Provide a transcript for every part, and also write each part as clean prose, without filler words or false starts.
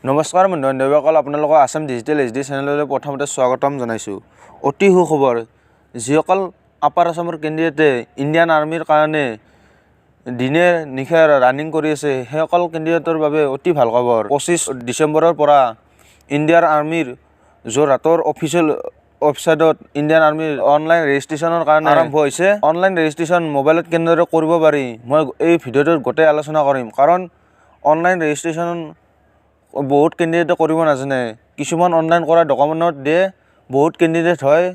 নমস্কাৰ বন্ধুসকল, আপোনালোকক আসাম ডিজিটেল HD চেনেললৈ প্ৰথমতে স্বাগতম জনাইছোঁ। অতি সুখবৰ, যিসকল আপাৰ আসামৰ কেণ্ডিডেটে ইণ্ডিয়ান আৰ্মিৰ কাৰণে দিনে নিশা ৰানিং কৰি আছে, সেইসকল কেণ্ডিডেটৰ বাবে অতি ভাল খবৰ। 25 ডিচেম্বৰৰ পৰা ইণ্ডিয়ান আৰ্মিৰ যোৰহাটৰ অফিচিয়েল ৱেবছাইটত ইণ্ডিয়ান আৰ্মিৰ অনলাইন ৰেজিষ্ট্ৰেশ্যনৰ কাৰণে আৰম্ভ হৈছে। অনলাইন ৰেজিষ্ট্ৰেশ্যন মোবাইলত কেনেদৰে কৰিব পাৰি মই এই ভিডিঅ'টোত গোটেই আলোচনা কৰিম, কাৰণ অনলাইন ৰেজিষ্ট্ৰেশ্যন বহুত কেণ্ডিডেটে কৰিব নাজানে। কিছুমান অনলাইন কৰা ডকুমেণ্টত দিয়ে, বহুত কেণ্ডিডেট হয়,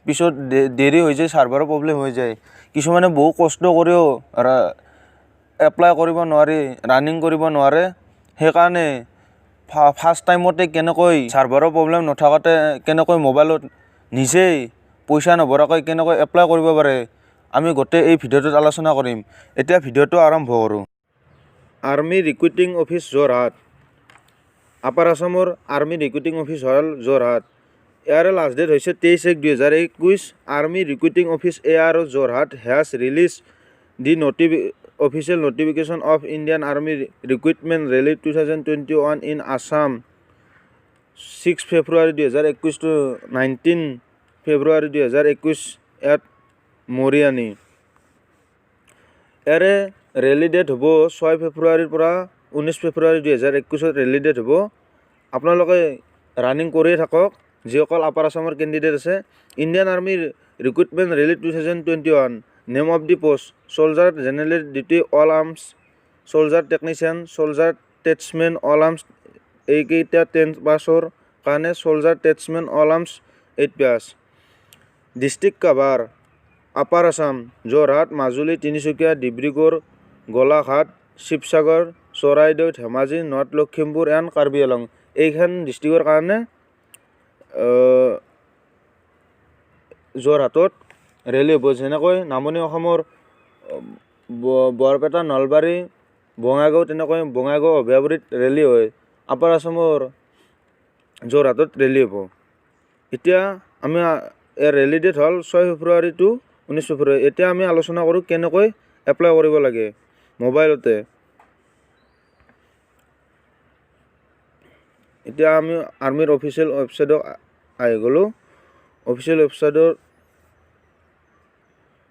পিছত দেৰি হৈ যায়, ছাৰ্ভাৰৰ প্ৰব্লেম হৈ যায়। কিছুমানে বহু কষ্ট কৰিও এপ্লাই কৰিব নোৱাৰি, ৰানিং কৰিব নোৱাৰে। সেইকাৰণে ফাৰ্ষ্ট টাইমতে কেনেকৈ ছাৰ্ভাৰৰ প্ৰব্লেম নথকাতে কেনেকৈ মোবাইলত নিজেই পইচা নভৰাকৈ কেনেকৈ এপ্লাই কৰিব পাৰে, আমি গোটেই এই ভিডিঅ'টোত আলোচনা কৰিম। এতিয়া ভিডিঅ'টো আৰম্ভ কৰোঁ। Army recruiting office Jorhat. Upper আসামৰ আৰ্মি ৰিক্ৰুটিং অফিচ হ'ল যোৰহাট। ইয়াৰ লাষ্ট ডেট হৈছে 23/1/2021। Army recruiting office AR Jorhat has release the official notification of Indian army recruitment rally 2021 in Assam 6 February 2021 to 19 February 2021 at Moriani. ইয়াৰে ৰেলী ডেট হ'ব 6 ফেব্ৰুৱাৰীৰ পৰা 19 ফেব্ৰুৱাৰী 2021 ৰেলী ডেট হ'ব। আপোনালোকে ৰানিং কৰিয়ে থাকক, যিসকল আপাৰ আসামৰ কেণ্ডিডেট আছে। ইণ্ডিয়ান আৰ্মিৰ recruitment rally 2021। Name of the post: soldier general duty all arms, soldier technician, soldier tradesman all arms. এইকেইটা 10 পাছৰ কাৰণে soldier tradesman all arms 8 pass. District cover: upper Assam Jorhat, Majuli, Tinsukia, Dibrugarh, Golaghat, Sivasagar, Charaideo, Dhemaji, north Lakhimpur and Karbi Anglong. এইখন ডিষ্ট্ৰিক্টৰ কাৰণে যোৰহাটত ৰেলী হ'ব। যেনেকৈ নামনি অসমৰ বৰপেটা, নলবাৰী, বঙাইগাঁও, তেনেকৈ বঙাইগাঁও অভয়াপুৰীত ৰেলী হয়। আপাৰ আসামৰ যোৰহাটত ৰেলী হ'ব। এতিয়া আমি ইয়াৰ ৰেলী ডেট হ'ল 6 ফেব্ৰুৱাৰী to 19 ফেব্ৰুৱাৰী। এতিয়া আমি আলোচনা কৰোঁ কেনেকৈ এপ্লাই কৰিব লাগে মোবাইলতে। এতিয়া আমি আৰ্মিৰ অফিচিয়েল ৱেবছাইটত আহি গ'লোঁ। অফিচিয়েল ৱেবছাইটত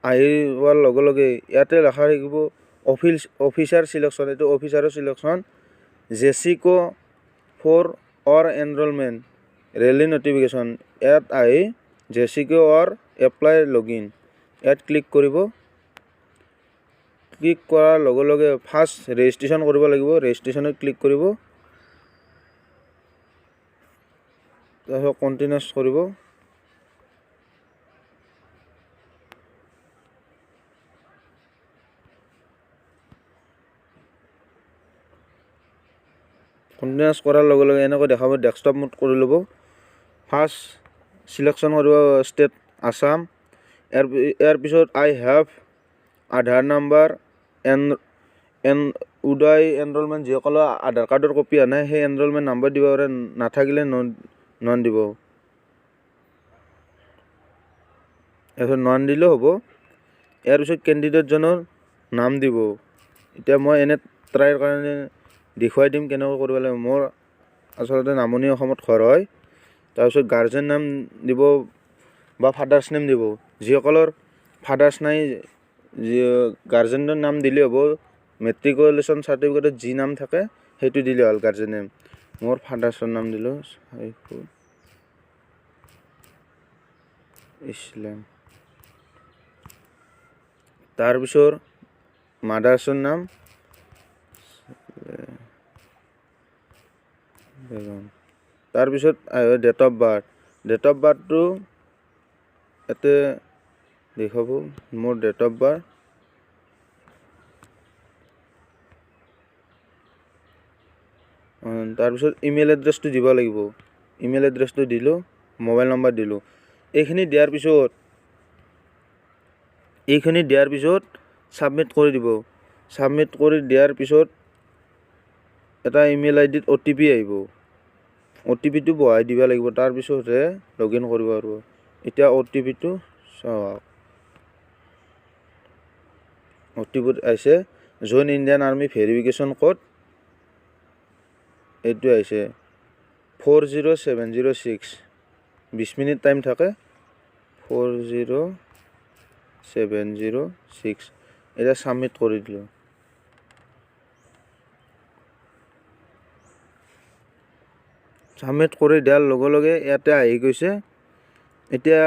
আহি পোৱাৰ লগে লগে ইয়াতে লেখা থাকিব অফিচাৰ চিলেকশ্যন। এইটো অফিচাৰৰ selection. JCO for OR enrolment rally notification. ইয়াত আহি জেচিকো অৰ এপ্লাই লগইন, ইয়াত ক্লিক কৰিব। ক্লিক কৰাৰ লগে লগে ফাৰ্ষ্ট ৰেজিষ্ট্ৰেশ্যন কৰিব লাগিব। ৰেজিষ্ট্ৰেশ্যনত ক্লিক কৰিব, তাৰপিছত কণ্টিনিউছ কৰিব। কণ্টিনিউছ কৰাৰ লগে লগে এনেকৈ দেখাব, ডেস্কটপ মোড কৰি ল'ব। ফাৰ্ষ্ট চিলেকশ্যন কৰিব ষ্টেট আছাম। ইয়াৰ পিছত আই হেভ আধাৰ নাম্বাৰ উদয় এনৰলমেণ্ট, যিসকলৰ আধাৰ কাৰ্ডৰ কপি আনে সেই এনৰলমেণ্ট নাম্বাৰ দিব পাৰে, নাথাকিলে নন দিব। তাৰপিছত নন দিলেও হ'ব। ইয়াৰ পিছত কেণ্ডিডেটজনৰ নাম দিব। এতিয়া মই এনে ট্ৰাইৰ কাৰণে দেখুৱাই দিম কেনেকৈ কৰিব লাগে। মোৰ আচলতে নামনি অসমত ঘৰ হয়। তাৰপিছত গাৰ্জেন নাম দিব বা ফাদাৰ্ছ নেম দিব। যিসকলৰ ফাদাৰ্ছ নাই, গাৰ্জেনৰ নাম দিলেই হ'ব। মেট্ৰিকুলেশ্যন চাৰ্টিফিকেটত যি নাম থাকে সেইটো দিলেই হ'ল গাৰ্জেন নেম। মোৰ ফাদাৰ্ছৰ নাম দিলোঁ সাইফুল ইছলাম। তাৰপিছত মাদাৰ্ছৰ নাম বেগম। তাৰপিছত date of birth. Date of বাৰ্থটো ইয়াতে দেখাব, মোৰ ডেট অফ বাৰ্থ। তাৰপিছত ইমেইল এড্ৰেছটো দিব লাগিব। ইমেইল এড্ৰেছটো দিলোঁ, মোবাইল নম্বৰ দিলোঁ। এইখিনি দিয়াৰ পিছত ছাবমিট কৰি দিব। ছাবমিট কৰি দিয়াৰ পিছত এটা ইমেইল আইডিত OTP আহিব। OTPটো বহাই দিব লাগিব, তাৰপিছতহে লগ ইন কৰিব পাৰিব। এতিয়া OTPটো চাওক। OTP আহিছে, join Indian army verification code. এইটো আহিছে 40706 20 মিনিট টাইম থাকে 40706 এটা সাবমিট কৰি দিলোঁ সাবমিট কৰি দিয়াৰ লগে লগে ইয়াতে আহি গৈছে এতিয়া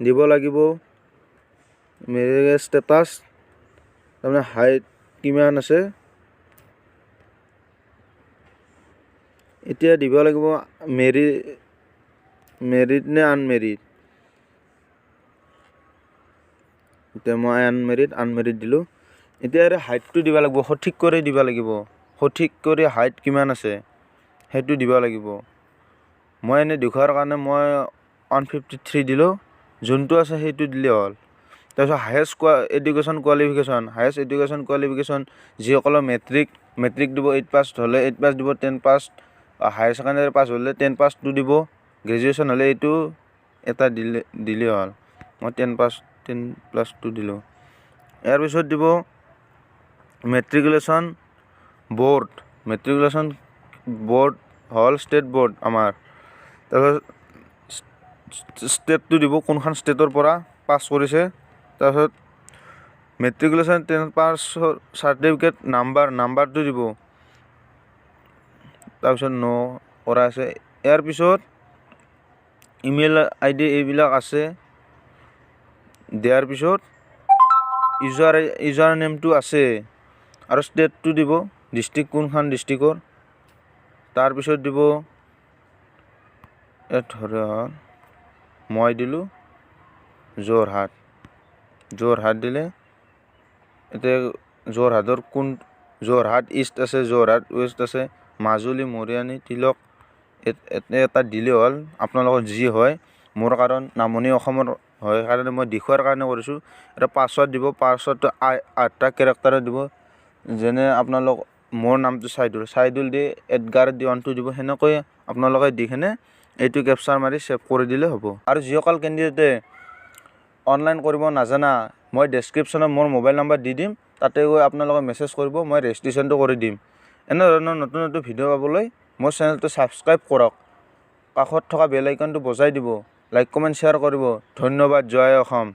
দিব লাগিব মেৰে ষ্টেটাছ তাৰমানে হাইট কিমান আছে এতিয়া দিব লাগিব মেৰিড নে আনমেৰিড এতিয়া মই আনমেৰিড দিলোঁ এতিয়া হাইটটো দিব লাগিব সঠিক কৰি দিব লাগিব সঠিক কৰি হাইট কিমান আছে সেইটো দিব লাগিব মই এনে দেখুৱাৰ কাৰণে মই 153 দিলোঁ যোনটো আছে সেইটো দিলে হ'ল তাৰপিছত হায়েষ্ট এডুকেশ্যন কোৱালিফিকেশ্যন যিসকলৰ মেট্ৰিক দিব 8 পাছ হ'লে 8 পাছ দিব 10 পাছ হায়াৰ ছেকেণ্ডাৰী পাছ হ'লে 10 পাছটো দিব গ্ৰেজুৱেশ্যন হ'লে এইটো এটা দিলে হ'ল মই 10+2 দিলোঁ ইয়াৰ পিছত দিব মেট্ৰিকুলেশ্যন বোৰ্ড হ'ল ষ্টেট বোৰ্ড আমাৰ তাৰপিছত ষ্টেটটো দিব কোনখন ষ্টেটৰ পৰা পাছ কৰিছে তাৰপিছত মেট্ৰিকুলেশ্যন 10 পাছ চাৰ্টিফিকেট নাম্বাৰটো দিব তাৰপিছত কৰা আছে ইয়াৰ পিছত ইমেইল ID এইবিলাক আছে দিয়াৰ পিছত ইউজাৰ নেমটো আছে আৰু ষ্টেটটো দিব ডিষ্ট্ৰিক্ট কোনখন ডিষ্ট্ৰিক্টৰ তাৰপিছত দিব ধৰা মই দিলোঁ যোৰহাট দিলে এতিয়া যোৰহাট ইষ্ট আছে যোৰহাট ৱেষ্ট আছে মাজুলী মৰিয়নি তিলক এটা দিলে হ'ল আপোনালোকৰ যি হয় মোৰ কাৰণ নামনি অসমৰ হয় কাৰণে মই দেখুৱাৰ কাৰণে কৰিছোঁ এটা পাছৱৰ্ড দিব পাছৱৰ্ডটো 8টা কেৰেক্টাৰ দিব যেনে আপোনালোক মোৰ নামটো চাইদুল দি এডগাৰ দি 1 দিব সেনেকৈ আপোনালোকে দি কিনে এইটো কেপচাৰ মাৰি ছেভ কৰি দিলে হ'ব আৰু যিসকল কেণ্ডিডেটে অনলাইন কৰিব নাজানা মই ডেছক্ৰিপশ্যনত মোৰ মোবাইল নাম্বাৰ দি দিম তাতে গৈ আপোনালোকে মেছেজ কৰিব মই ৰেজিষ্ট্ৰেশ্যনটো কৰি দিম এনেধৰণৰ নতুন ভিডিঅ' পাবলৈ মোৰ চেনেলটো ছাবস্ক্ৰাইব কৰক কাষত থকা বেল আইকনটো বজাই দিব লাইক কমেণ্ট শ্বেয়াৰ কৰিব ধন্যবাদ জয় অসম